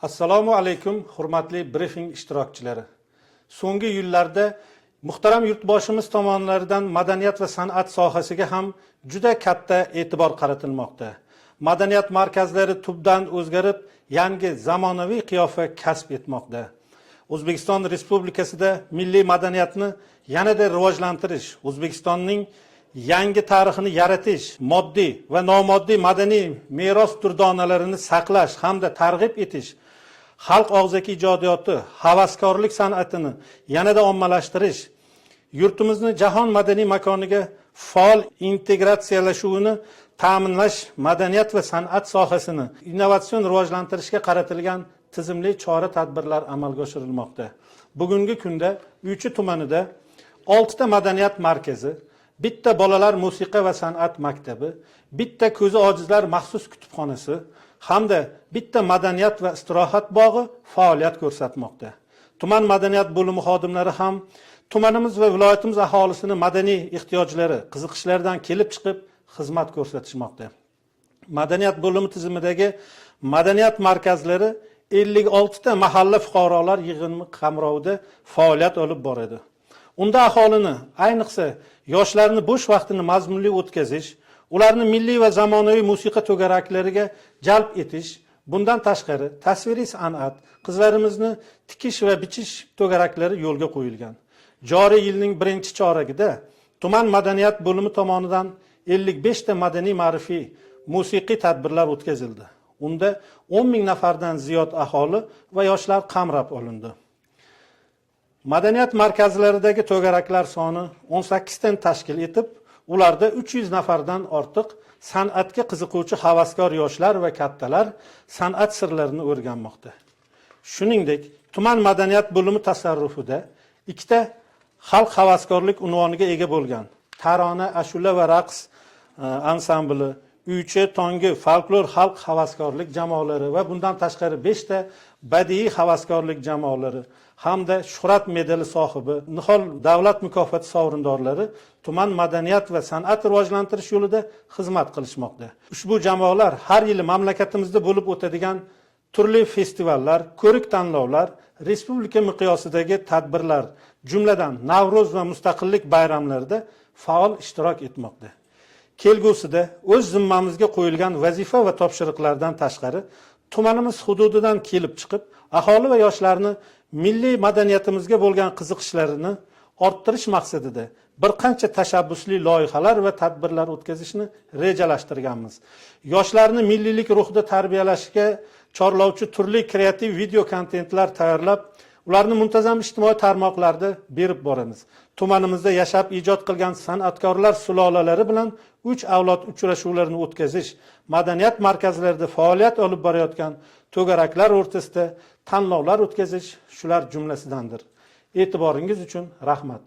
Assalomu alaykum, hurmatli brifing ishtirokchilari. So'nggi yillarda muhtaram yurtboshimiz tomonidan madaniyat va san'at sohasiga ham juda katta e'tibor qaratilmoqda. Madaniyat markazlari tubdan o'zgarib, yangi zamonaviy qiyofa kasb etmoqda. O'zbekiston Respublikasida milliy madaniyatni yanada rivojlantirish, O'zbekistonning yangi tarixini yaratish, moddiy va nomoddiy madaniy meros durdonalarini saqlash hamda targ'ib etish, xalq og'zaki ijodiyoti, havaskorlik san'atini yanada ommalashtirish, yurtimizni jahon madaniy makoniga faol integratsiyalashuvini ta'minlash, madaniyat va san'at sohasini innovatsion rivojlantirishga qaratilgan tizimli chora-tadbirlar amalga oshirilmoqda. Bugungi kunda Uychi tumanida 6 ta madaniyat markazi, bitta bolalar musiqa va san'at maktabi, bitta ko'zi ojizlar maxsus kutubxonasi hamda bitta madaniyat va istirohat bog'i faoliyat ko'rsatmoqda. Tuman madaniyat bo'limi xodimlari ham tumanimiz va viloyatimiz aholisini madaniy ehtiyojlari, qiziqishlaridan kelib chiqib xizmat ko'rsatishmoqda. Madaniyat bo'limi tizimidagi madaniyat markazlari 56 ta mahalla fuqarolar yig'ini qamrovida faoliyat olib boradi. Unda aholini, ayniqsa yoshlarni bo'sh vaqtini mazmunli o'tkazish, ularni milliy va zamonaviy musiqa to'garaklariga jalb etish, bundan tashqari tasviriy san'at, qizlarimizni tikish va bichish to'garaklari yo'lga qo'yilgan. Joriy yilning 1-choragida tuman madaniyat bo'limi tomonidan 55 ta madaniy ma'rifiy musiqiy tadbirlar o'tkazildi. Unda 10 ming nafardan ziyod aholi va yoshlar qamrab olindi. Madaniyat markazlaridagi to'garaklar soni 18 dan tashkil etib, ularda 300 nafardan ortiq san'atga qiziquvchi havaskor yoshlar va kattalar san'at sirlarini o'rganmoqda. Shuningdek, tuman madaniyat bo'limi tasarrufida 2 ta xalq havaskorlik unvoniga ega bo'lgan tarona, ashula va raqs ansambli, Uychi, Tongi folklor xalq havaskorlik jamoalari va bundan tashqari 5 ta badiiy havaskorlik jamoalari hamda Shuhrat medali sohibi, Nihol davlat mukofoti sovrindorlari tuman madaniyat va san'at rivojlantirish yo'lida xizmat qilishmoqda. Ushbu jamoalar har yili mamlakatimizda bo'lib o'tadigan turli festivallar, ko'rik tanlovlar, respublika miqyosidagi tadbirlar, jumladan Navro'z va Mustaqillik bayramlarida faol ishtirok etmoqda. Kelgusida o'z zimmamizga qo'yilgan vazifa va topshiriqlardan tashqari tumanimiz hududidan kelib chiqib, aholi va yoshlarni milliy madaniyatimizga bo'lgan qiziqishlarini orttirish maqsadida bir qancha tashabbusli loyihalar va tadbirlar o'tkazishni rejalashtirganmiz. Yoshlarni milliylik ruhida tarbiyalashga chorlovchi turli kreativ video kontentlar tayyorlab, ularni muntazam ijtimoiy tarmoqlarda berib boramiz. Tumanimizda yashab ijod qilgan san'atkorlar sulolalari bilan 3 avlod uchrashuvlarini o'tkazish, madaniyat markazlarida faoliyat olib borayotgan to'garaklar o'rtasida tanlovlar o'tkazish shular jumlasidandir. E'tiboringiz uchun rahmat.